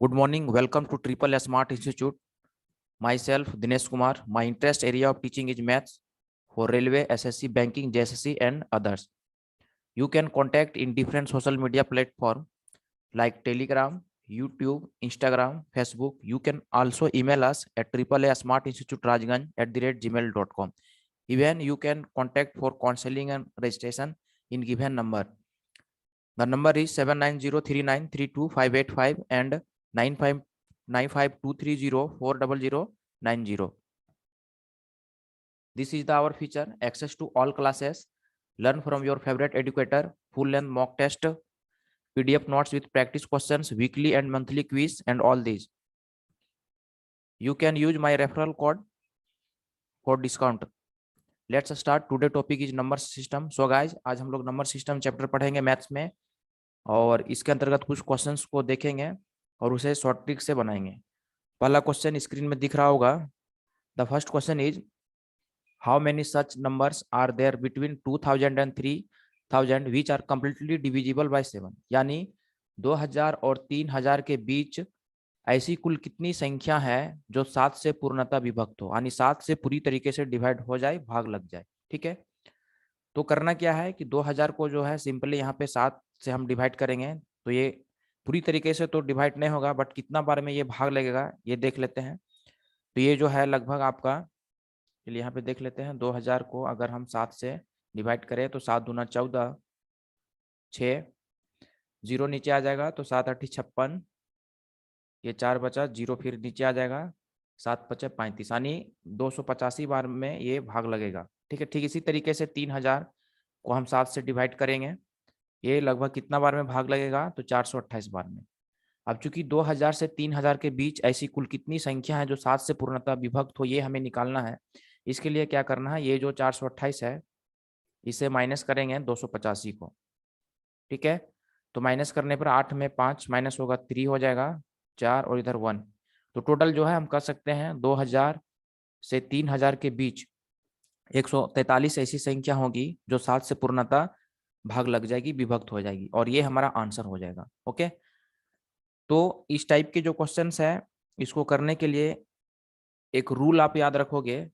Good morning. Welcome to Triple S Smart Institute. Myself, Dinesh Kumar. My interest area of teaching is maths for railway, SSC, banking, JSSC, and others. You can contact in different social media platforms like Telegram, YouTube, Instagram, Facebook. You can also email us at triple-a-smart-institute-rajganj@gmail.com. Even you can contact for counseling and registration in given number. The number is 7903932585 and 9592304090. This is our feature, access to all classes, learn from your favorite educator, full length mock test, PDF notes with practice questions, weekly and monthly quiz, and all these. You can use my referral code for discount. Let's start. Today topic is number system. So guys, आज हम लोग number system chapter पढ़ेंगे maths में, और इसके अंतर्गत कुछ questions को देखेंगे और उसे शॉर्ट ट्रिक से बनाएंगे। पहला क्वेश्चन स्क्रीन में दिख रहा होगा। The first question is how many such numbers are there between 2000 and 3000 which are completely divisible by 7। यानी 2000 और 3000 के बीच ऐसी कुल कितनी संख्या है जो 7 से पूर्णतः विभक्त हो, यानी 7 से पूरी तरीके से डिवाइड हो जाए, भाग लग जाए। ठीक है, तो करना क्या है कि 2000 को जो है सिंपली यहाँ पे 7 से हम डिवाइड करेंगे, तो ये पूरी तरीके से तो डिवाइड नहीं होगा, बट कितना बार में ये भाग लगेगा ये देख लेते हैं। तो ये जो है लगभग आपका, चलिए यहाँ पे देख लेते हैं। 2000 को अगर हम 7 से डिवाइड करें तो 7 दूना 14, 6 जीरो नीचे आ जाएगा, तो 7 8 56, ये 4 बचा, जीरो फिर नीचे आ जाएगा, 7 5 35, यानी 285 बार में ये भाग लगेगा। ठीक है, ठीक इसी तरीके से 3000 को हम 7 से डिवाइड करेंगे, ये लगभग कितना बार में भाग लगेगा, तो 428 बार में। अब चूंकि 2000 से 3000 के बीच ऐसी कुल कितनी संख्या है जो 7 से पूर्णतः विभक्त हो, ये हमें निकालना है। इसके लिए क्या करना है, ये जो 428 है इसे माइनस करेंगे 285 को। ठीक है, तो माइनस करने पर 8 में 5 माइनस होगा 3 हो जाएगा, 4 और इधर 1। तो टोटल जो है हम कर सकते हैं 2000 से 3000 के बीच 143 ऐसी संख्या होगी जो 7 से पूर्णतः भाग लग जाएगी, विभक्त हो जाएगी, और ये हमारा आंसर हो जाएगा। ओके, तो इस टाइप के जो क्वेश्चंस है इसको करने के लिए एक रूल आप याद रखोगे।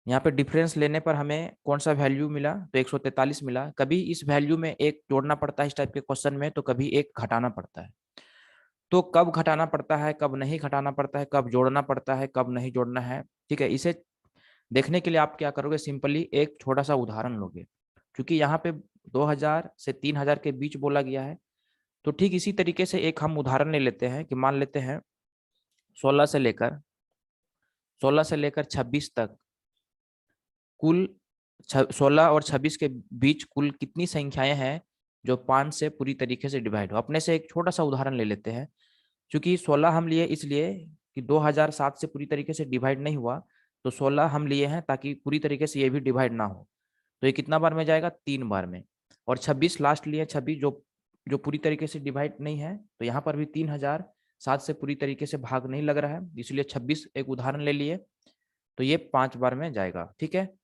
यहाँ पे डिफरेंस लेने पर हमें कौन सा वैल्यू मिला, तो 143 मिला। कभी इस वैल्यू में एक जोड़ना पड़ता है इस टाइप के क्वेश्चन में, तो कभी एक घटाना पड़ता है। तो कब घटाना पड़ता है, कब नहीं घटाना पड़ता है, कब जोड़ना पड़ता है, कब नहीं जोड़ना है, ठीक है, इसे देखने के लिए आप क्या करोगे, सिंपली एक छोटा सा उदाहरण लोगे। क्योंकि यहाँ पे 2000 से 3000 के बीच बोला गया है, तो ठीक इसी तरीके से एक हम उदाहरण ले लेते हैं कि मान लेते हैं 16 से लेकर 26 तक कुल 16 और 26 के बीच कुल कितनी संख्याएं हैं जो 5 से पूरी तरीके से डिवाइड हो। अपने से एक छोटा सा उदाहरण ले लेते हैं। क्योंकि 16 हम लिए इसलिए कि 2007 से पूरी तरीके से डिवाइड नहीं हुआ, तो 16 हम लिए हैं ताकि पूरी तरीके से ये भी डिवाइड ना हो। तो ये कितना बार में जाएगा, 3 बार में। और 26 लास्ट लिए, 26 जो जो पूरी तरीके से डिवाइड नहीं है, तो यहाँ पर भी 3007 से पूरी तरीके से भाग नहीं लग रहा है, इसलिए 26 एक उदाहरण ले लिए, तो ये 5 बार में जाएगा। ठीक है,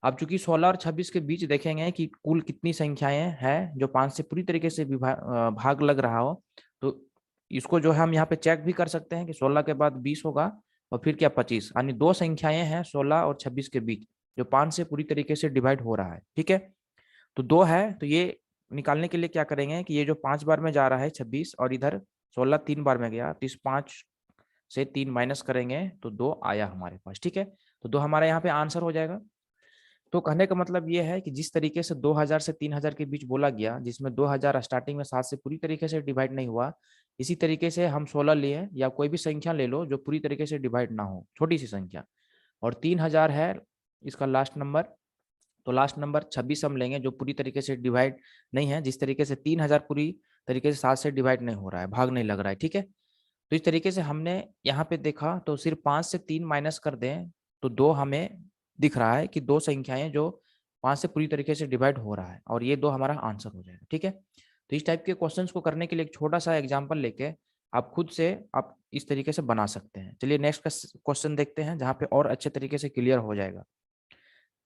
अब चूंकि 16 और 26 के बीच देखेंगे कि कुल कितनी संख्याएं हैं जो 5 से पूरी तरीके से भाग लग रहा हो, तो इसको जो है हम यहाँ पे चेक भी कर सकते हैं कि 16 के बाद 20 होगा और फिर क्या 25, यानी दो संख्याएं हैं 16 और 26 के बीच जो 5 से पूरी तरीके से डिवाइड हो रहा है। ठीक है, तो 2 है, तो ये निकालने के लिए क्या करेंगे कि ये जो 5 बार में जा रहा है 26 और इधर 16 3 बार में गया, तो इस 5 से 3 माइनस करेंगे तो 2 आया हमारे पास। ठीक है, तो 2 हमारा यहाँ पे आंसर हो जाएगा। तो कहने का मतलब ये है कि जिस तरीके से 2000 से 3000 के बीच बोला गया, जिसमें 2000 स्टार्टिंग में 7 से पूरी तरीके से डिवाइड नहीं हुआ, इसी तरीके से हम 16 लिए या कोई भी संख्या ले लो जो पूरी तरीके से डिवाइड ना हो, छोटी सी संख्या, और 3000 है इसका लास्ट नंबर, तो लास्ट नंबर 26 हम लेंगे जो पूरी तरीके से डिवाइड नहीं है, जिस तरीके से 3000 पूरी तरीके से 7 से डिवाइड नहीं हो रहा है, भाग नहीं लग रहा है। ठीक है, तो इस तरीके से हमने यहाँ पे देखा, तो सिर्फ 5 से 3 माइनस कर दें तो 2 हमें दिख रहा है कि दो संख्याएं जो 5 से पूरी तरीके से डिवाइड हो रहा है, और ये 2 हमारा आंसर हो जाएगा। ठीक है, तो इस टाइप के क्वेश्चंस को करने के लिए एक छोटा सा एग्जांपल लेके आप खुद से आप इस तरीके से बना सकते हैं। चलिए नेक्स्ट क्वेश्चन देखते हैं जहाँ पे और अच्छे तरीके से क्लियर हो जाएगा।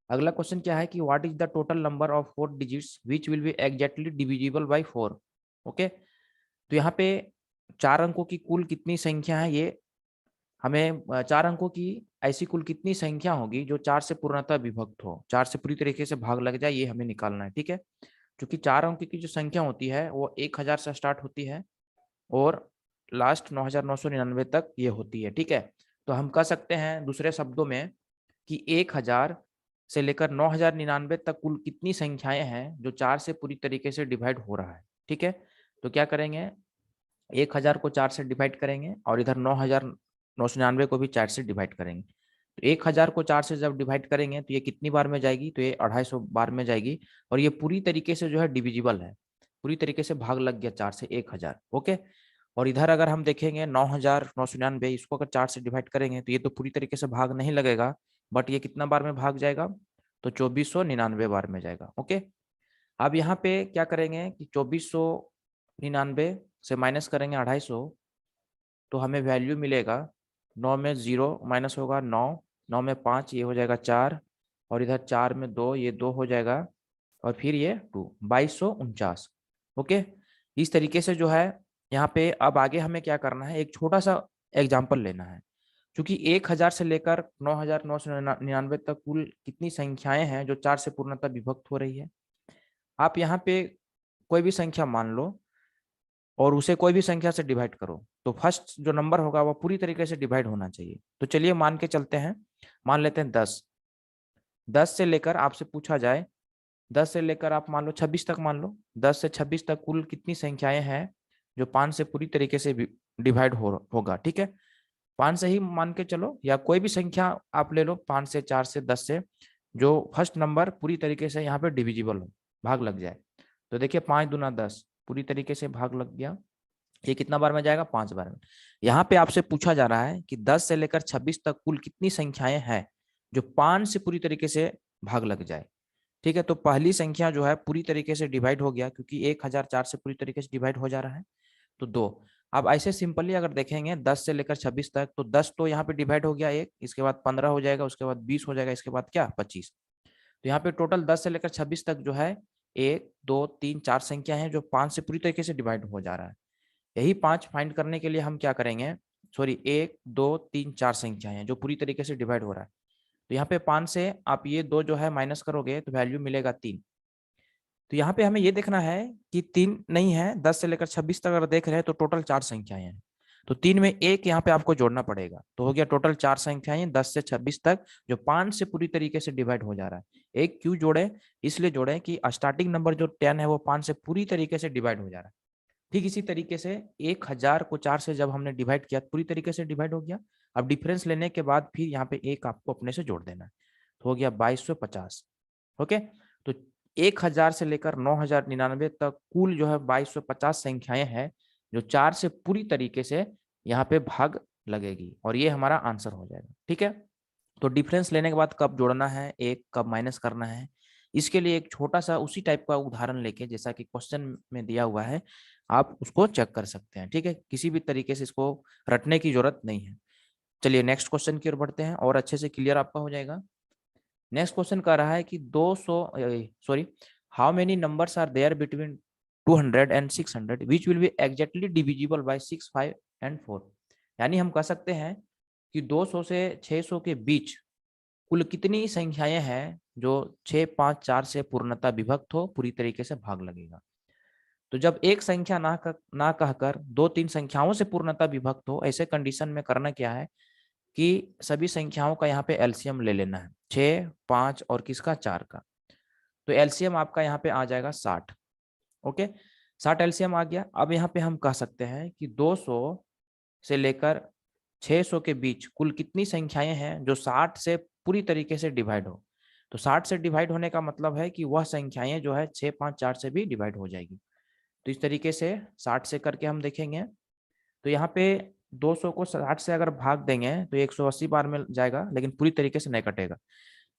अगला क्वेश्चन क्या है कि what is the total number of 4 digits which will be exactly divisible bye 4। Okay, तो यहाँ पे 4 अंकों की कुल कितनी संख्या है, ये हमें 4 अंकों की ऐसी कुल कितनी संख्या होगी जो 4 से पूर्णतः विभक्त हो, 4 से पूरी तरीके से भाग लग जाए, ये हमें निकालना है। ठीक है, क्योंकि 4 अंक की जो संख्या होती है वो 1000 से स्टार्ट होती है और लास्ट 9999 तक ये होती है। ठीक है, तो हम कह सकते हैं दूसरे शब्दों में कि 1000 से लेकर 9099 तक कुल कितनी संख्याएं हैं जो 4 से पूरी तरीके से डिवाइड हो रहा है। ठीक है, तो क्या करेंगे, 1000 को 4 से डिवाइड करेंगे और इधर 9999 को भी 4 से डिवाइड करेंगे। तो 1000 को 4 से जब डिवाइड करेंगे तो ये कितनी बार में जाएगी, तो ये 250 बार में जाएगी और ये पूरी तरीके से जो है डिविजिबल है, पूरी तरीके से भाग लग गया 4 से 1000। ओके, और इधर अगर हम देखेंगे 9999, इसको अगर 4 से डिवाइड करेंगे तो ये तो पूरी तरीके से भाग नहीं लगेगा, बट ये कितना बार में भाग जाएगा, तो 2499 बार में जाएगा। ओके, अब यहाँ पे क्या करेंगे कि 2499 से माइनस करेंगे 250, तो हमें वैल्यू मिलेगा 9 में 0 माइनस होगा 9, 9 में 5 ये हो जाएगा 4 और इधर 4 में 2 ये 2 हो जाएगा और फिर ये 2, 2249। ओके, इस तरीके से जो है यहाँ पे अब आगे हमें क्या करना है, एक छोटा सा एग्जाम्पल लेना है। क्योंकि 1000 से लेकर 9999 तक कुल कितनी संख्याएं हैं जो 4 से पूर्णतः विभक्त हो रही है। आप यहाँ पे कोई भी संख्या मान लो और उसे कोई भी संख्या से डिवाइड करो, तो फर्स्ट जो नंबर होगा वो पूरी तरीके से डिवाइड होना चाहिए। तो चलिए मान के चलते हैं, मान लेते हैं 10। 10 से लेकर आपसे पूछा जाए, 10 से लेकर आप मान लो 26 तक मान लो, 10 से 26 तक कुल कितनी संख्याएं हैं जो 5 से पूरी तरीके से डिवाइड होगा। ठीक है, 5 से ही मान के चलो या कोई भी संख्या आप ले लो, 5 से, 4 से, 10 से, जो फर्स्ट नंबर पूरी तरीके से यहाँ पे डिविजिबल हो, भाग लग जाए। तो देखिए 5 दूना 10 पूरी तरीके से भाग लग गया, ये कितना बार में जाएगा, 5 बार में। यहाँ पे आपसे पूछा जा रहा है कि 10 से लेकर 26 तक कुल कितनी संख्याएं हैं जो 5 से पूरी तरीके से भाग लग जाए। ठीक है, तो पहली संख्या जो है पूरी तरीके से डिवाइड हो गया, क्योंकि 1004 से पूरी तरीके से डिवाइड हो जा रहा है, तो 2। अब ऐसे सिंपली अगर देखेंगे 10 से लेकर 26 तक, तो 10 तो यहाँ पे डिवाइड हो गया एक, इसके बाद 15 हो जाएगा, उसके बाद 20 हो जाएगा, इसके बाद क्या 25। तो यहाँ पे टोटल 10 से लेकर 26 तक जो है 1 2 3 4 संख्या है जो 5 से पूरी तरीके से डिवाइड हो जा रहा है। यही 5 फाइंड करने के लिए हम क्या करेंगे, सॉरी 1 2 3 4 संख्या है जो पूरी तरीके से डिवाइड हो रहा है। तो यहाँ पे 5 से आप ये 2 जो है माइनस करोगे तो वैल्यू मिलेगा 3। तो यहाँ पे हमें ये देखना है कि 3 नहीं है, 10 से लेकर 26 तक अगर देख रहे हैं तो टोटल 4 संख्याएं हैं, तो 3 में 1 यहाँ पे आपको जोड़ना पड़ेगा, तो हो गया टोटल 4 संख्याएं 10 से 26 तक जो 5 से पूरी तरीके से डिवाइड हो जा रहा है। एक क्यों जोड़े, इसलिए जोड़े कि स्टार्टिंग नंबर जो 10 है वो 5 से पूरी तरीके से डिवाइड हो जा रहा है। ठीक इसी तरीके से 1000 को 4 से जब हमने डिवाइड किया पूरी तरीके से डिवाइड हो गया। अब डिफरेंस लेने के बाद फिर यहाँ पे एक आपको अपने से जोड़ देना है, तो हो गया 2250। ओके, तो 1000 से लेकर 9099 तक कुल जो है 2250 संख्याएं हैं जो 4 से पूरी तरीके से यहाँ पे भाग लगेगी और ये हमारा आंसर हो जाएगा। ठीक है, तो डिफरेंस लेने के बाद कब जोड़ना है, एक कब माइनस करना है, इसके लिए एक छोटा सा उसी टाइप का उदाहरण लेके जैसा कि क्वेश्चन में दिया हुआ है आप उसको चेक कर सकते हैं। ठीक है, किसी भी तरीके से इसको रटने की जरूरत नहीं है। चलिए नेक्स्ट क्वेश्चन की ओर बढ़ते हैं और अच्छे से क्लियर आपका हो जाएगा। नेक्स्ट क्वेश्चन कह रहा है कि 200 sorry how many numbers are there between 200 and 600 which will be exactly divisible by 6 5 and 4। यानी हम कह सकते हैं कि 200 से 600 के बीच कुल कितनी संख्याएं हैं जो 6 5 4 से पूर्णतः विभक्त हो, पूरी तरीके से भाग लगेगा। तो जब एक संख्या ना कहकर 2 3 संख्याओं से पूर्णतः विभक्त हो, ऐसे कंडीशन में करना क्या है कि सभी संख्याओं का यहाँ पे एलसीएम ले लेना है, 6 5 और किसका 4 का। तो एलसीएम आपका यहाँ पे आ जाएगा 60। ओके, 60 एलसीएम आ गया। अब यहाँ पे हम कह सकते हैं कि 200 से लेकर 600 के बीच कुल कितनी संख्याएं हैं जो 60 से पूरी तरीके से डिवाइड हो। तो 60 से डिवाइड होने का मतलब है कि वह संख्याएं जो है 6 5 4 से भी डिवाइड हो जाएगी। तो इस तरीके से 60 से करके हम देखेंगे, तो यहाँ पे 200 को 60 से अगर भाग देंगे तो 180 बार में जाएगा, लेकिन पूरी तरीके से नहीं कटेगा।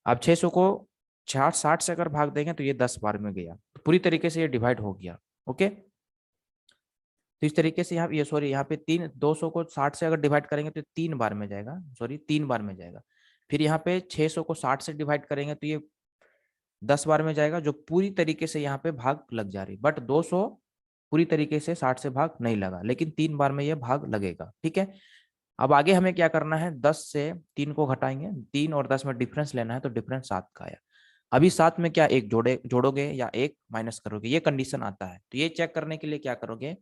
अब 600 को 60 से अगर भाग देंगे तो ये 10 बार में गया, तो पूरी तरीके से ये डिवाइड हो गया। ओके, तो इस तरीके से यहाँ ये सॉरी यहाँ पे 200 को 60 से अगर डिवाइड करेंगे तो 3 बार में जाएगा, सॉरी 3 बार में जाएगा। फिर यहाँ पे 600 को 60 से डिवाइड करेंगे तो ये 10 बार में जाएगा, जो पूरी तरीके से यहाँ पे भाग लग जा रही। बट 200 पूरी तरीके से 60 से भाग नहीं लगा, लेकिन 3 बार में ये भाग लगेगा। ठीक है, अब आगे हमें क्या करना है, 10 से 3 को घटाएंगे, 3 और 10 में डिफरेंस लेना है, तो डिफरेंस 7 का आया। अभी 7 में क्या एक जोड़ोगे या एक माइनस करोगे, ये कंडीशन आता है। तो ये चेक करने के लिए क्या करोगे,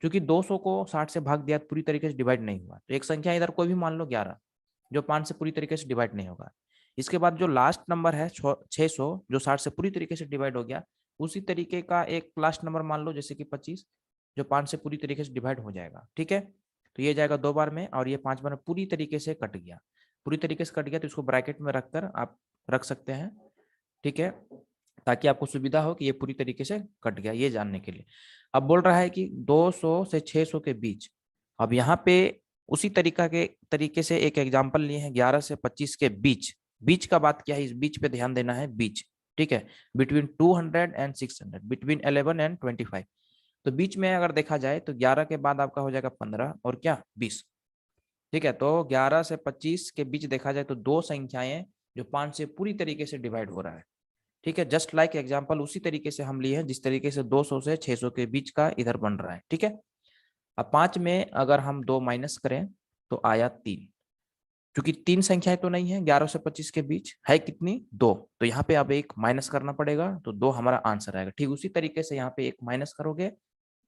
क्योंकि 200 को 60 से भाग दिया, पूरी तरीके से डिवाइड नहीं हुआ, तो एक संख्या इधर कोई भी मान लो 11, जो 5 से पूरी तरीके से डिवाइड नहीं होगा। इसके बाद जो लास्ट नंबर है 600, जो 60 से पूरी तरीके से डिवाइड हो गया, उसी तरीके का एक लास्ट नंबर मान लो, जैसे कि 25, जो 5 से पूरी तरीके से डिवाइड हो जाएगा। ठीक है, तो ये जाएगा 2 बार में, और ये 5 बार में पूरी तरीके से कट गया। पूरी तरीके से कट गया तो इसको ब्रैकेट में रखकर आप रख सकते हैं। ठीक है, ताकि आपको सुविधा हो कि ये पूरी तरीके से कट गया, ये जानने के लिए। अब बोल रहा है कि 200 से 600 के बीच। अब यहाँ पे उसी तरीके से एक एग्जांपल लिए हैं, 11 से 25 के बीच। बीच का बात क्या है, इस बीच पे ध्यान देना है, बीच। ठीक है, बिटवीन 200 एंड 600, बिटवीन 11 एंड 25। तो बीच में अगर देखा जाए तो 11 के बाद आपका हो जाएगा 15 और क्या 20। ठीक है, तो 11 से 25 के बीच देखा जाए तो दो संख्याएं जो 5 से पूरी तरीके से डिवाइड हो रहा है। ठीक है, जस्ट लाइक एग्जांपल उसी तरीके से हम लिए हैं जिस तरीके से 200 से 600 के बीच का इधर बन रहा है। ठीक है, अब 5 में अगर हम 2 माइनस करें तो आया 3। क्योंकि 3 संख्याएं तो नहीं है 11 से 25 के बीच, है कितनी, 2। तो यहाँ पे अब एक माइनस करना पड़ेगा, तो 2 हमारा आंसर आएगा। ठीक उसी तरीके से यहाँ पे एक माइनस करोगे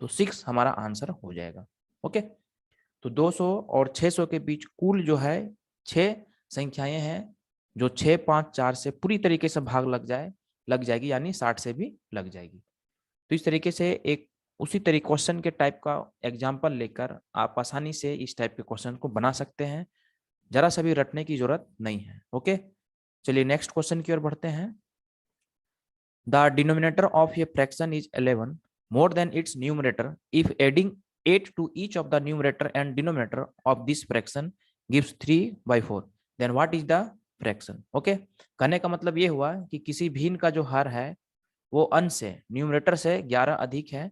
तो 6 हमारा आंसर हो जाएगा। ओके, तो 200 और 600 के बीच कुल जो है 6 संख्याएं हैं, जो 6, 5, 4 से पूरी तरीके से भाग लग जाएगी, यानी 60 से भी लग जाएगी। तो इस तरीके से एक उसी तरीके क्वेश्चन के टाइप का एग्जाम्पल लेकर आप आसानी से इस टाइप के क्वेश्चन को बना सकते हैं, जरा सा भी रटने की जरूरत नहीं है। ओके, चलिए नेक्स्ट क्वेश्चन की ओर बढ़ते हैं। The denominator of a fraction is 11 more than it's numerator if adding 8 to each of the numerator and denominator of this fraction gives 3/4, then what is the fraction? Okay, कहने का मतलब ये हुआ कि किसी भिन्न का जो हर है वो अंश से, न्यूमरेटर से 11 अधिक है।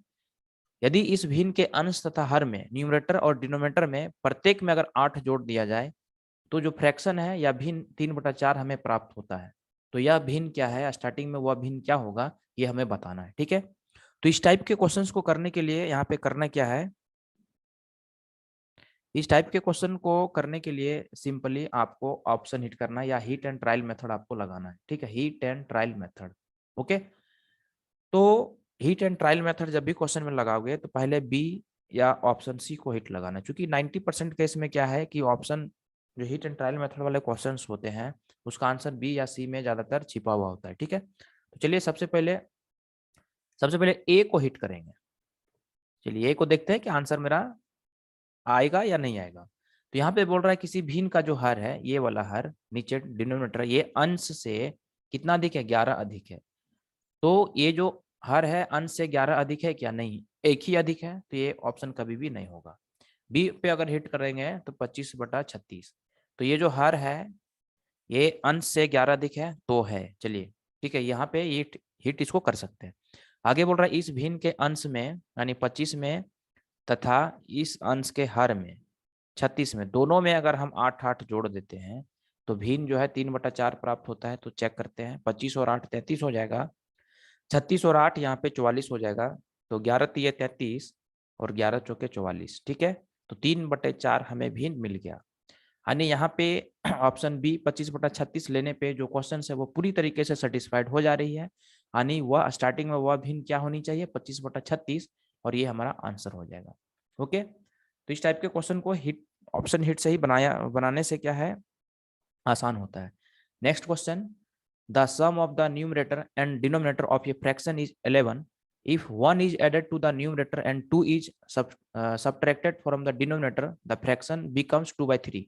यदि इस भिन्न के अंश तथा हर में, न्यूमरेटर और डिनोमिनेटर में प्रत्येक में अगर 8 जोड़ दिया जाए तो जो फ्रैक्शन है या भिन्न 3/4 हमें प्राप्त होता है। तो यह भिन्न क्या है, स्टार्टिंग में वह भिन्न क्या होगा, ये हमें बताना है। ठीक है, तो इस टाइप के क्वेश्चंस को करने के लिए यहाँ पे करना क्या है, इस टाइप के क्वेश्चन को करने के लिए सिंपली आपको ऑप्शन हिट करना है या हिट एंड ट्रायल मेथड आपको लगाना है। ठीक है, hit and trial method. Okay, तो हिट एंड ट्रायल मेथड जब भी क्वेश्चन में लगाओगे तो पहले बी या ऑप्शन सी को हिट लगाना है, क्योंकि 90% केस में क्या है कि ऑप्शन जो हिट एंड ट्रायल मेथड वाले क्वेश्चंस होते हैं उसका आंसर बी या सी में ज्यादातर छिपा हुआ होता है। ठीक है, तो चलिए सबसे पहले ए को हिट करेंगे। चलिए ए को देखते हैं कि आंसर मेरा आएगा या नहीं आएगा। तो यहाँ पे बोल रहा है किसी भिन्न का जो हर है, ये वाला हर नीचे डिनोमिनेटर, ये अंश से कितना अधिक है, 11 अधिक है। तो ये जो हर है अंश से 11 अधिक है क्या, नहीं, एक ही अधिक है, तो ये ऑप्शन कभी भी नहीं होगा। बी पे अगर हिट करेंगे तो 25/36। तो ये जो हर है ये अंश से 11 अधिक है तो है। चलिए ठीक है, यहाँ पे ये हिट इसको कर सकते हैं। आगे बोल रहा है इस भिन्न के अंश में यानी 25 में तथा इस अंश के हर में 36 में, दोनों में अगर हम 8 जोड़ देते हैं तो भिन्न जो है 3/4 प्राप्त होता है। तो चेक करते हैं, 25 और 8 33 हो जाएगा, 36 और 8 यहाँ पे 44 हो जाएगा। तो 11 तिये 33 और 11 चौके 44। ठीक है, तो 3/4 हमें भिन्न मिल गया। यानी यहाँ पे ऑप्शन बी 25/36 लेने पे जो क्वेश्चन है वो पूरी तरीके से सेटिस्फाइड हो जा रही है। यानी वह स्टार्टिंग में वह भिन्न क्या होनी चाहिए, 25/36, और ये हमारा आंसर हो जाएगा। ओके, तो इस टाइप के क्वेश्चन को हिट ऑप्शन हिट से ही बनाने से क्या है, आसान होता है। Next question, the sum of the numerator and denominator of a fraction is 11 if 1 is added to the numerator and 2 is subtracted from the denominator, the fraction becomes 2/3,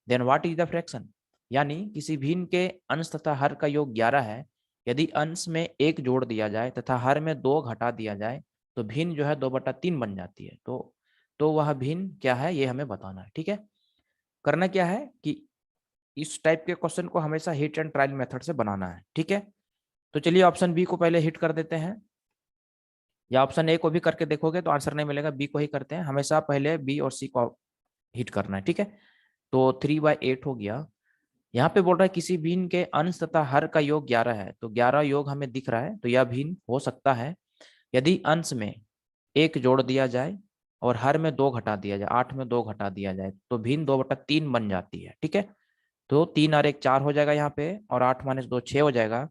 then what is the fraction? यानी किसी भिन्न के अंश तथा हर का योग 11 है, यदि अंश में 1 जोड़ दिया जाए तथा हर में 2 घटा दिया जाए तो भिन्न जो है 2/3 बन जाती है। तो वह भिन्न क्या है ये हमें बताना है। ठीक है, करना क्या है कि इस टाइप के क्वेश्चन को हमेशा हिट एंड ट्रायल मेथड से बनाना है। ठीक है, तो चलिए ऑप्शन बी को पहले हिट कर देते हैं, या ऑप्शन ए को भी करके देखोगे तो आंसर नहीं मिलेगा, बी को ही करते हैं। हमेशा पहले बी और सी को हिट करना है। ठीक है, तो 3/8 हो गया। यहाँ पे बोल रहा है किसी भिन्न के अंश तथा हर का योग 11 है, तो 11 योग हमें दिख रहा है, तो यह भिन्न हो सकता है यदि अंश में 1 जोड़ दिया जाए और हर में 2 घटा दिया जाए, 8 में 2 घटा दिया जाए तो भिन्न 2/3 बन जाती है। ठीक है, तो 3 और 1 4 हो जाएगा यहाँ पे, और 8 - 2 6 हो जाएगा।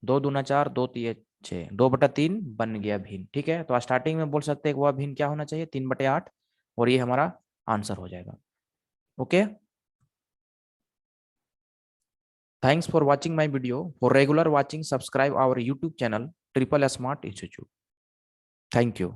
2 दूना 4, 2 तिये 6, 2/3 बन गया भिन्न। ठीक है, तो स्टार्टिंग में बोल सकते हैं कि वह भिन्न क्या होना चाहिए, 3/8, और ये हमारा आंसर हो जाएगा। Okay, thanks for watching my video. For regular watching, subscribe our YouTube channel Triple Smart Institute. Thank you.